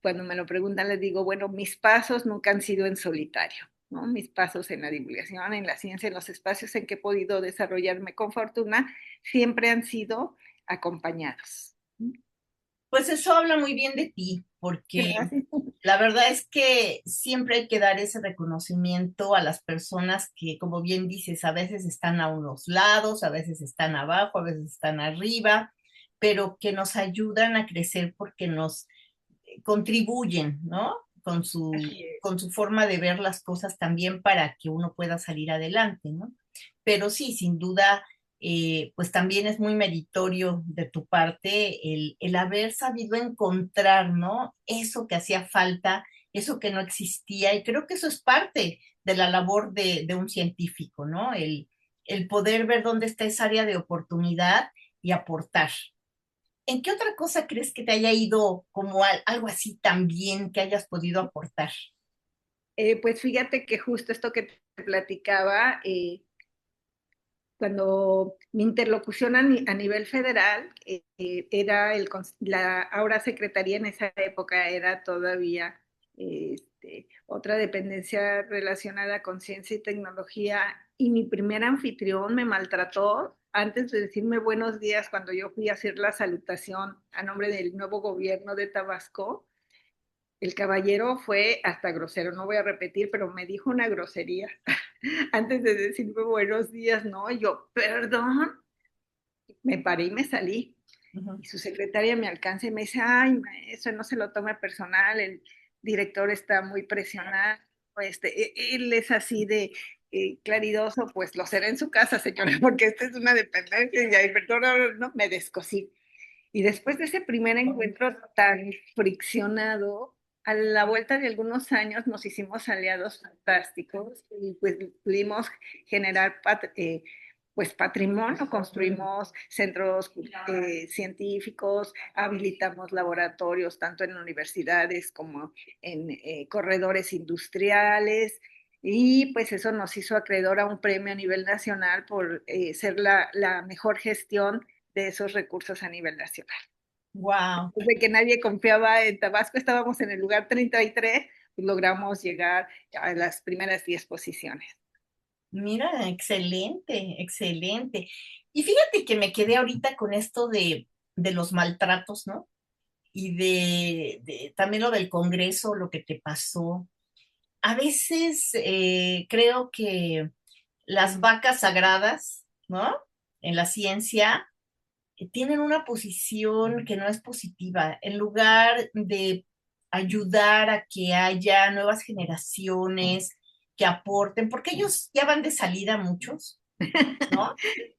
Cuando me lo preguntan les digo, bueno, mis pasos nunca han sido en solitario, ¿no? Mis pasos en la divulgación, en la ciencia, en los espacios en que he podido desarrollarme con fortuna, siempre han sido acompañados. Pues eso habla muy bien de ti, porque Gracias. la verdad es que siempre hay que dar ese reconocimiento a las personas que, como bien dices, a veces están a unos lados, a veces están abajo, a veces están arriba, pero que nos ayudan a crecer porque nos contribuyen, ¿no? Así es. Con su forma de ver las cosas también para que uno pueda salir adelante, ¿no? Pero sí, sin duda, pues también es muy meritorio de tu parte el haber sabido encontrar, ¿no? Eso que hacía falta, eso que no existía, y creo que eso es parte de la labor de un científico, ¿no? El poder ver dónde está esa área de oportunidad y aportar. ¿En qué otra cosa crees que te haya ido como algo así también que hayas podido aportar? Pues fíjate que justo esto que te platicaba, cuando mi interlocución a nivel federal era la ahora secretaría en esa época era todavía otra dependencia relacionada con ciencia y tecnología y mi primer anfitrión me maltrató antes de decirme buenos días cuando yo fui a hacer la salutación a nombre del nuevo gobierno de Tabasco. El caballero fue hasta grosero, no voy a repetir, pero me dijo una grosería. antes de decirme buenos días, no, yo, perdón, me paré y me salí. Ujú. Y su secretaria me alcanza y me dice, ay, maestro, no se lo tome personal, el director está muy presionado, él es así de claridoso, pues lo será en su casa, señora, porque esta es una dependencia, y perdón, no, me descosí. Y después de ese primer encuentro tan friccionado, a la vuelta de algunos años nos hicimos aliados fantásticos y pues pudimos generar pues patrimonio, construimos centros científicos, habilitamos laboratorios tanto en universidades como en corredores industriales y pues eso nos hizo acreedor a un premio a nivel nacional por ser la mejor gestión de esos recursos a nivel nacional. Wow. De que nadie confiaba en Tabasco, estábamos en el lugar 33, pues logramos llegar a las primeras 10 posiciones. Mira, excelente, excelente. Y fíjate que me quedé ahorita con esto de los maltratos, ¿no? Y también lo del Congreso, lo que te pasó. A veces creo que las vacas sagradas, ¿no? En la ciencia, tienen una posición que no es positiva. En lugar de ayudar a que haya nuevas generaciones que aporten, porque ellos ya van de salida muchos, ¿no?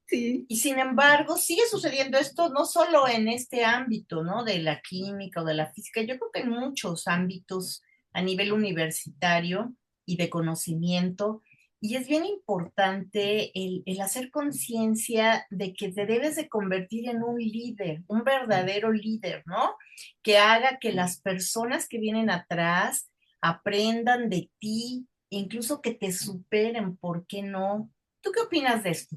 Sí. Y sin embargo, sigue sucediendo esto no solo en este ámbito, ¿no? De la química o de la física, yo creo que en muchos ámbitos a nivel universitario y de conocimiento. Y es bien importante el hacer conciencia de que te debes de convertir en un líder, un verdadero líder, ¿no? Que haga que las personas que vienen atrás aprendan de ti, incluso que te superen, ¿por qué no? ¿Tú qué opinas de esto?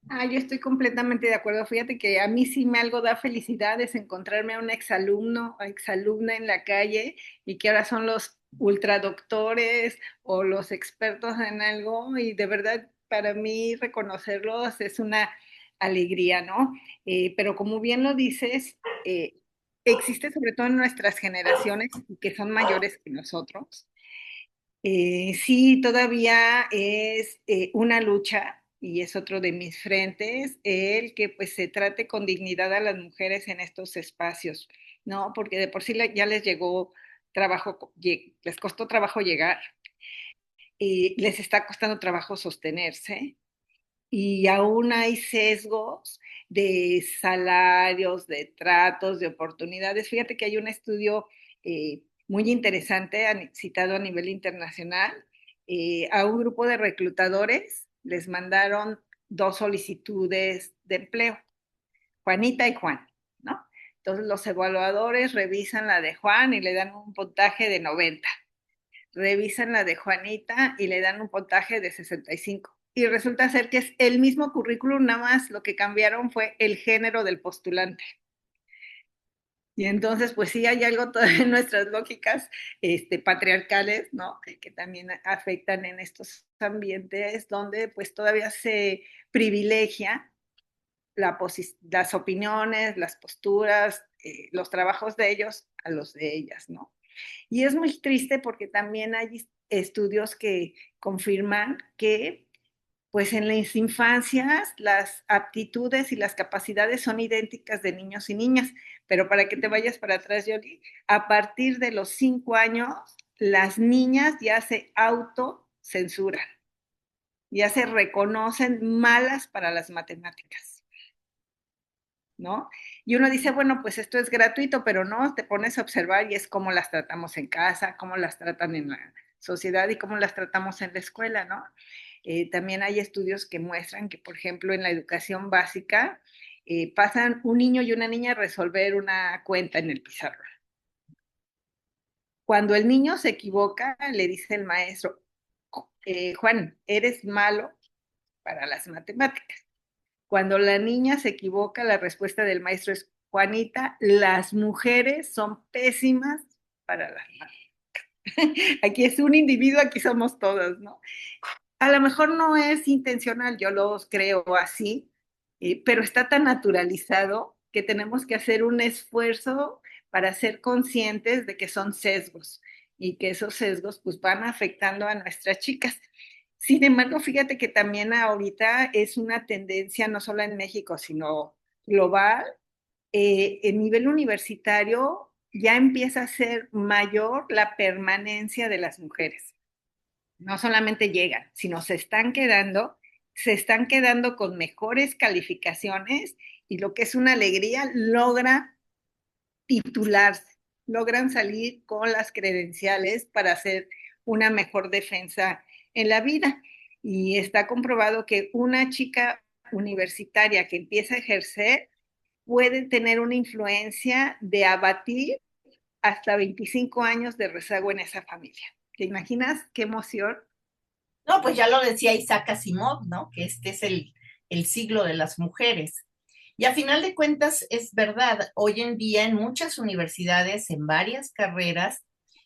Ah, yo estoy completamente de acuerdo. Fíjate que a mí sí me algo da felicidad es encontrarme a un exalumno o exalumna en la calle y que ahora son los ultradoctores o los expertos en algo y de verdad para mí reconocerlos es una alegría, ¿no? Pero como bien lo dices, existe sobre todo en nuestras generaciones que son mayores que nosotros. Sí, todavía es una lucha y es otro de mis frentes, el que pues se trate con dignidad a las mujeres en estos espacios, ¿no? Porque de por sí ya les llegó trabajo, les costó trabajo llegar, les está costando trabajo sostenerse y aún hay sesgos de salarios, de tratos, de oportunidades. Fíjate que hay un estudio muy interesante citado a nivel internacional. A un grupo de reclutadores les mandaron dos solicitudes de empleo, Juanita y Juan, ¿no? Entonces los evaluadores revisan la de Juan y le dan un puntaje de 90, revisan la de Juanita y le dan un puntaje de 65. Y resulta ser que es el mismo currículum, nada más lo que cambiaron fue el género del postulante. Y entonces, pues sí hay algo todavía en nuestras lógicas patriarcales, ¿no? Que también afectan en estos ambientes donde pues todavía se privilegia las opiniones, las posturas, los trabajos de ellos a los de ellas, ¿no? Y es muy triste porque también hay estudios que confirman que pues en las infancias las aptitudes y las capacidades son idénticas de niños y niñas, pero para que te vayas para atrás, Yoli, a partir de los 5 años, las niñas ya se autocensuran, ya se reconocen malas para las matemáticas, ¿no? Y uno dice, bueno, pues esto es gratuito, pero no, te pones a observar y es cómo las tratamos en casa, cómo las tratan en la sociedad y cómo las tratamos en la escuela, ¿no? También hay estudios que muestran que, por ejemplo, en la educación básica, pasan un niño y una niña a resolver una cuenta en el pizarrón. Cuando el niño se equivoca, le dice el maestro, Juan, eres malo para las matemáticas. Cuando la niña se equivoca, la respuesta del maestro es, Juanita, las mujeres son pésimas para las matemáticas. Aquí es un individuo, aquí somos todos, ¿no? A lo mejor no es intencional, yo los creo así, pero está tan naturalizado que tenemos que hacer un esfuerzo para ser conscientes de que son sesgos y que esos sesgos pues van afectando a nuestras chicas. Sin embargo, fíjate que también ahorita es una tendencia, no solo en México, sino global, en nivel universitario ya empieza a ser mayor la permanencia de las mujeres. No solamente llegan, sino se están quedando con mejores calificaciones y lo que es una alegría, logran titularse, logran salir con las credenciales para hacer una mejor defensa en la vida. Y está comprobado que una chica universitaria que empieza a ejercer puede tener una influencia de abatir hasta 25 años de rezago en esa familia. ¿Te imaginas qué emoción? No, pues ya lo decía Isaac Asimov, ¿no? Que este es el siglo de las mujeres. Y a final de cuentas es verdad, hoy en día en muchas universidades, en varias carreras,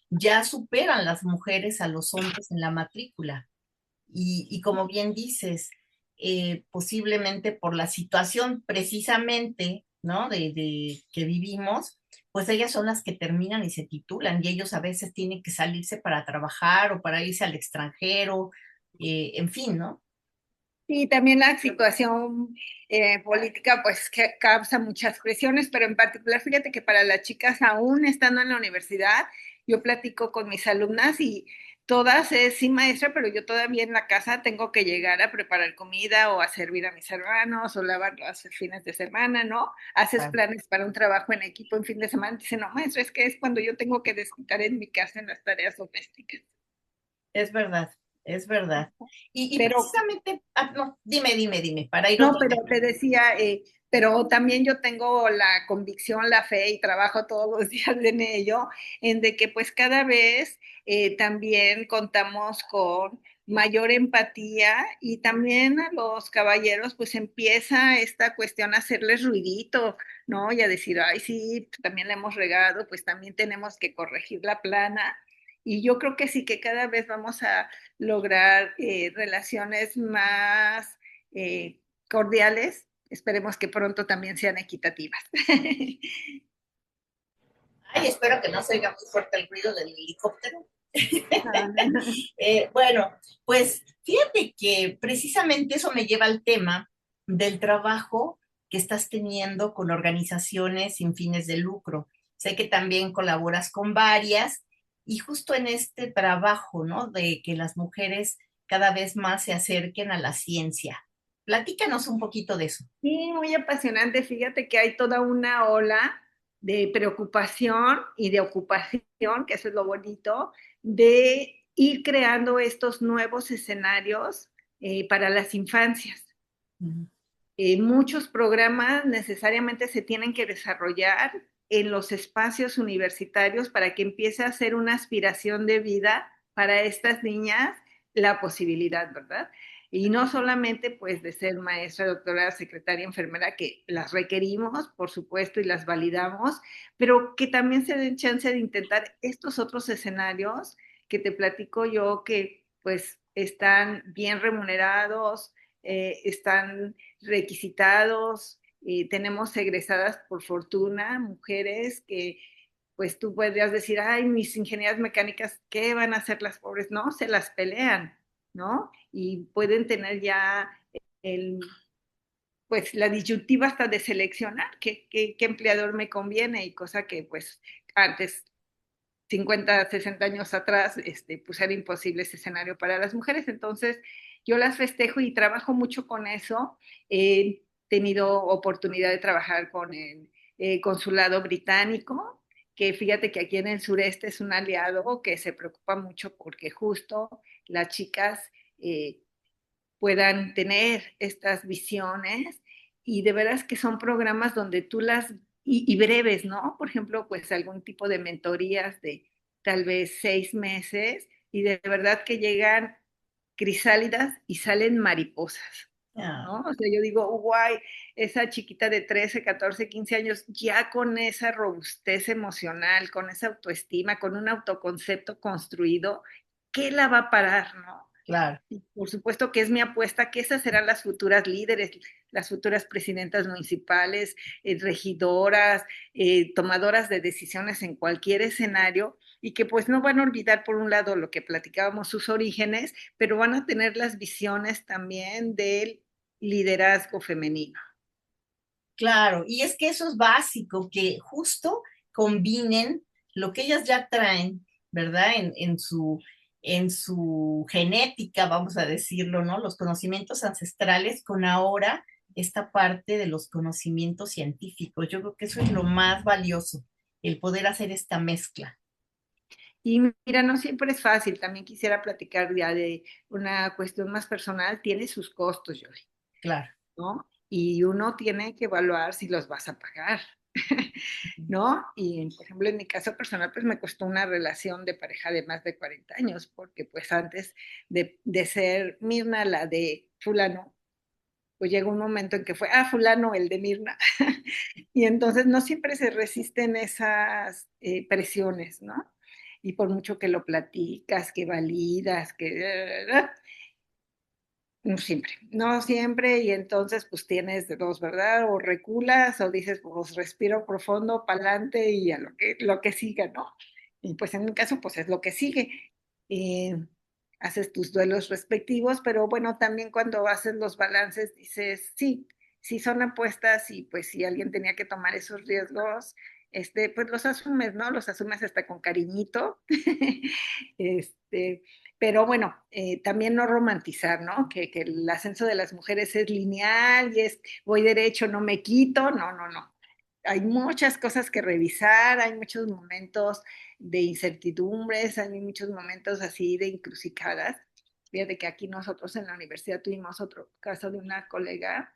ya superan las mujeres a los hombres en la matrícula. Y como bien dices, posiblemente por la situación precisamente, ¿no? De que vivimos, pues ellas son las que terminan y se titulan y ellos a veces tienen que salirse para trabajar o para irse al extranjero, en fin, ¿no? Y también la situación política pues que causa muchas presiones, pero en particular fíjate que para las chicas aún estando en la universidad, yo platico con mis alumnas y todas es sí maestra, pero yo todavía en la casa tengo que llegar a preparar comida o a servir a mis hermanos o lavar los fines de semana, ¿no? Haces Claro. planes para un trabajo en equipo en fin de semana, dice, no maestra, es que es cuando yo tengo que desquitar en mi casa en las tareas domésticas. Es verdad, es verdad. Y Pero precisamente, no, dime, para ir no, otro pero tema. te decía, pero también yo tengo la convicción, la fe y trabajo todos los días en ello, en de que pues cada vez también contamos con mayor empatía y también a los caballeros pues empieza esta cuestión a hacerles ruidito, ¿no? Y a decir, ay, sí, pues, también le hemos regado, pues también tenemos que corregir la plana. Y yo creo que sí que cada vez vamos a lograr relaciones más cordiales. Esperemos que pronto también sean equitativas. Ay, espero que no se oiga muy fuerte el ruido del helicóptero. Bueno, pues fíjate que precisamente eso me lleva al tema del trabajo que estás teniendo con organizaciones sin fines de lucro. Sé que también colaboras con varias y justo en este trabajo, ¿no? De que las mujeres cada vez más se acerquen a la ciencia. Platícanos un poquito de eso. Sí, muy apasionante. Fíjate que hay toda una ola de preocupación y de ocupación, que eso es lo bonito, de ir creando estos nuevos escenarios para las infancias. Ujú. Muchos programas necesariamente se tienen que desarrollar en los espacios universitarios para que empiece a ser una aspiración de vida para estas niñas la posibilidad, ¿verdad? Y no solamente pues de ser maestra, doctora, secretaria, enfermera, que las requerimos, por supuesto, y las validamos, pero que también se den chance de intentar estos otros escenarios que te platico yo que pues están bien remunerados, están requisitados, tenemos egresadas por fortuna, mujeres que pues tú podrías decir, ay, mis ingenieras mecánicas, ¿qué van a hacer las pobres? No, se las pelean, ¿no? Y pueden tener ya el, pues la disyuntiva hasta de seleccionar qué empleador me conviene y cosa que pues antes 50, 60 años atrás, pues era imposible ese escenario para las mujeres. Entonces, yo las festejo y trabajo mucho con eso. He tenido oportunidad de trabajar con el consulado británico, que fíjate que aquí en el sureste es un aliado que se preocupa mucho porque justo las chicas eh, puedan tener estas visiones y de veras que son programas donde tú y breves, ¿no? Por ejemplo, pues algún tipo de mentorías de tal vez 6 meses y de verdad que llegan crisálidas y salen mariposas. Ah, ¿No? O sea, yo digo, guay, esa chiquita de 13, 14, 15 años, ya con esa robustez emocional, con esa autoestima, con un autoconcepto construido, ¿qué la va a parar, no? claro. Y por supuesto que es mi apuesta que esas serán las futuras líderes, las futuras presidentas municipales, regidoras, tomadoras de decisiones en cualquier escenario, y que pues no van a olvidar por un lado lo que platicábamos, sus orígenes, pero van a tener las visiones también del liderazgo femenino. Claro, y es que eso es básico, que justo combinen lo que ellas ya traen, ¿verdad? En su genética, vamos a decirlo, ¿no? Los conocimientos ancestrales con ahora esta parte de los conocimientos científicos. Yo creo que eso es lo más valioso, el poder hacer esta mezcla. Y mira, no siempre es fácil, también quisiera platicar ya de una cuestión más personal, tiene sus costos, Yoli, Claro. ¿no? Y uno tiene que evaluar si los vas a pagar, ¿no? Y, por ejemplo, en mi caso personal, pues me costó una relación de pareja de más de 40 años, porque pues antes de ser Mirna la de fulano, pues llegó un momento en que fue, fulano el de Mirna, y entonces no siempre se resisten esas presiones, ¿no? Y por mucho que lo platicas, que validas, que no siempre, no siempre, y entonces pues tienes de dos, ¿verdad? O reculas o dices, pues respiro profundo, para adelante y a lo que siga, ¿no? Y pues en mi caso, pues es lo que sigue. Eh, haces tus duelos respectivos, pero bueno, también cuando haces los balances dices, sí, sí son apuestas y pues si alguien tenía que tomar esos riesgos, pues los asumes, ¿no? Los asumes hasta con cariñito. este, pero bueno, también no romantizar, ¿no? Que el ascenso de las mujeres es lineal y es voy derecho, no me quito, no, no, no. Hay muchas cosas que revisar, hay muchos momentos de incertidumbres, hay muchos momentos así de encrucijadas. Fíjate que aquí nosotros en la universidad tuvimos otro caso de una colega,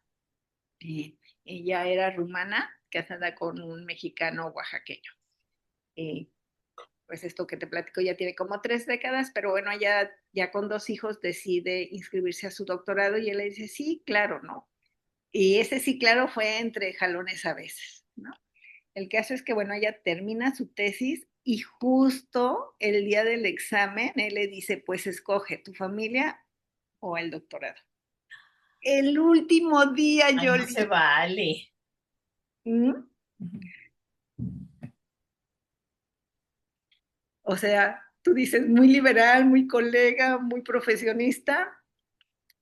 ella era rumana, casada con un mexicano oaxaqueño. Eh, pues esto que te platico ya tiene como 3 décadas, pero bueno, ella ya con 2 hijos decide inscribirse a su doctorado y él le dice, sí, claro, ¿no? Y ese sí, claro, fue entre jalones a veces, ¿no? El caso es que, bueno, ella termina su tesis y justo el día del examen, él le dice, pues escoge tu familia o el doctorado. El último día Ay, yo no se vale. ¿Mm? O sea, tú dices muy liberal, muy colega, muy profesionista,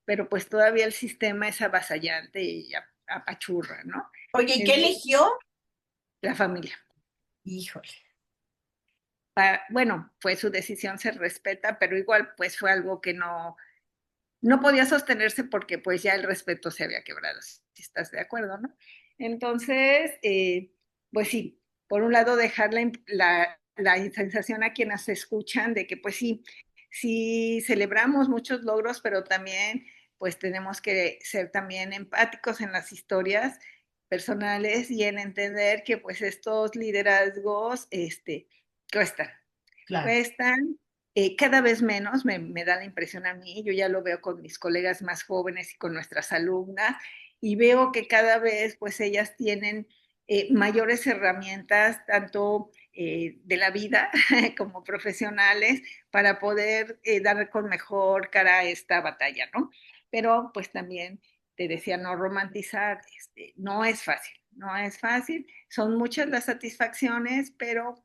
pero pues todavía el sistema es avasallante y apachurra, ¿no? Oye, ¿y qué Entonces, eligió? la familia. Híjole. Bueno, pues su decisión se respeta, pero igual pues fue algo que no podía sostenerse porque pues ya el respeto se había quebrado, si estás de acuerdo, ¿no? Entonces, pues sí, por un lado dejar la sensación a quienes escuchan de que pues sí, sí celebramos muchos logros, pero también pues tenemos que ser también empáticos en las historias personales y en entender que pues estos liderazgos cuestan, Claro. cuestan cada vez menos, me da la impresión a mí, yo ya lo veo con mis colegas más jóvenes y con nuestras alumnas, y veo que cada vez pues ellas tienen mayores herramientas, tanto de la vida como profesionales, para poder dar con mejor cara a esta batalla, ¿no? Pero pues también te decía, no romantizar, no es fácil, no es fácil, son muchas las satisfacciones, pero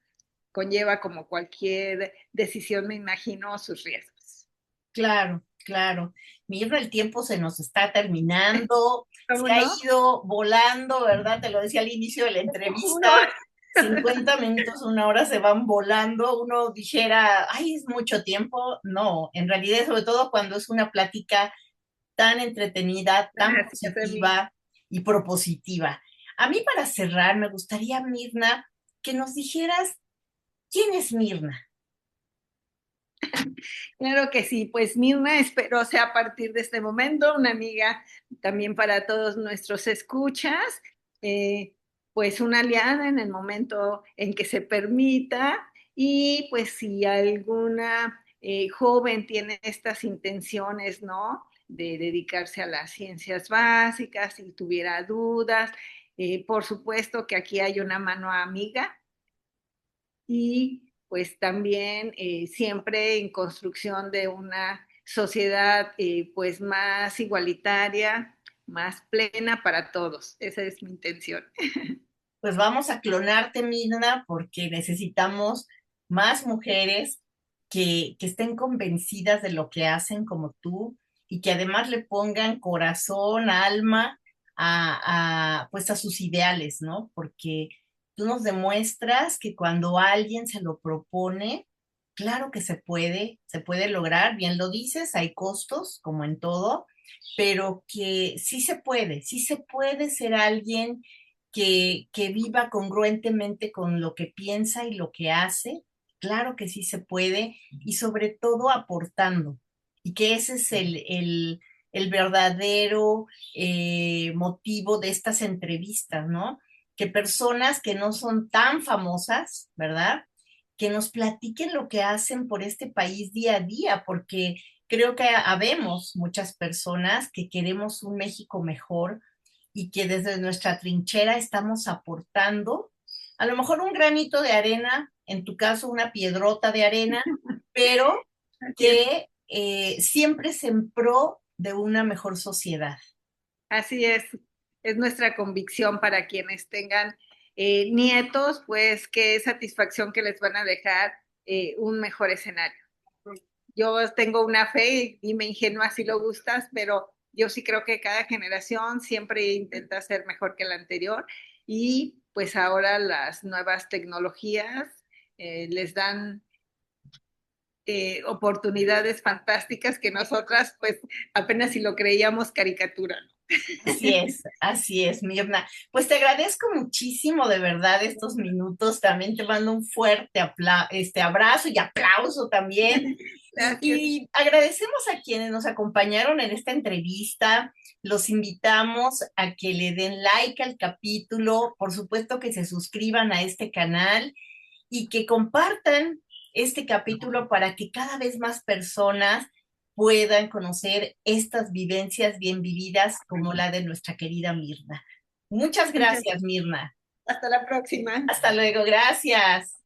conlleva como cualquier decisión, me imagino, sus riesgos. Claro, claro. Mira, el tiempo se nos está terminando, ¿Cómo se ha no? ido volando, ¿verdad? Te lo decía al inicio de la Te entrevista, juro. 50 minutos, 1 hora se van volando. Uno dijera, ay, es mucho tiempo. No, en realidad, sobre todo cuando es una plática tan entretenida, tan Gracias, Emi. positiva y propositiva. A mí, para cerrar, me gustaría, Mirna, que nos dijeras, ¿quién es Mirna? Claro que sí, pues Mirna, espero sea a partir de este momento una amiga también para todos nuestros escuchas, eh, pues una aliada en el momento en que se permita y pues si alguna joven tiene estas intenciones, ¿no? De dedicarse a las ciencias básicas, si tuviera dudas, por supuesto que aquí hay una mano amiga y pues también siempre en construcción de una sociedad pues más igualitaria, más plena para todos. Esa es mi intención. Pues vamos a clonarte, Mirna, porque necesitamos más mujeres que estén convencidas de lo que hacen como tú y que además le pongan corazón, alma pues a sus ideales, ¿no? Porque tú nos demuestras que cuando alguien se lo propone, claro que se puede lograr, bien lo dices, hay costos, como en todo, pero que sí se puede ser alguien que viva congruentemente con lo que piensa y lo que hace, claro que sí se puede, y sobre todo aportando, y que ese es el verdadero motivo de estas entrevistas, ¿no? Que personas que no son tan famosas, ¿verdad? Que nos platiquen lo que hacen por este país día a día, porque creo que habemos muchas personas que queremos un México mejor y que desde nuestra trinchera estamos aportando, a lo mejor un granito de arena, en tu caso una piedrota de arena, pero Así es. que siempre es en pro de una mejor sociedad. Así es nuestra convicción para quienes tengan nietos, pues qué satisfacción que les van a dejar un mejor escenario. Yo tengo una fe, y me ingenua si lo gustas, pero yo sí creo que cada generación siempre intenta ser mejor que la anterior y pues ahora las nuevas tecnologías les dan oportunidades fantásticas que nosotras pues apenas si lo creíamos caricatura, ¿no? Así es, Mirna. Pues te agradezco muchísimo de verdad estos minutos. También te mando un fuerte abrazo y aplauso también. Gracias. Y agradecemos a quienes nos acompañaron en esta entrevista. Los invitamos a que le den like al capítulo, por supuesto que se suscriban a este canal y que compartan este capítulo para que cada vez más personas puedan conocer estas vivencias bien vividas como la de nuestra querida Mirna. Muchas Muchas gracias, Mirna. Hasta la próxima. Hasta luego, gracias.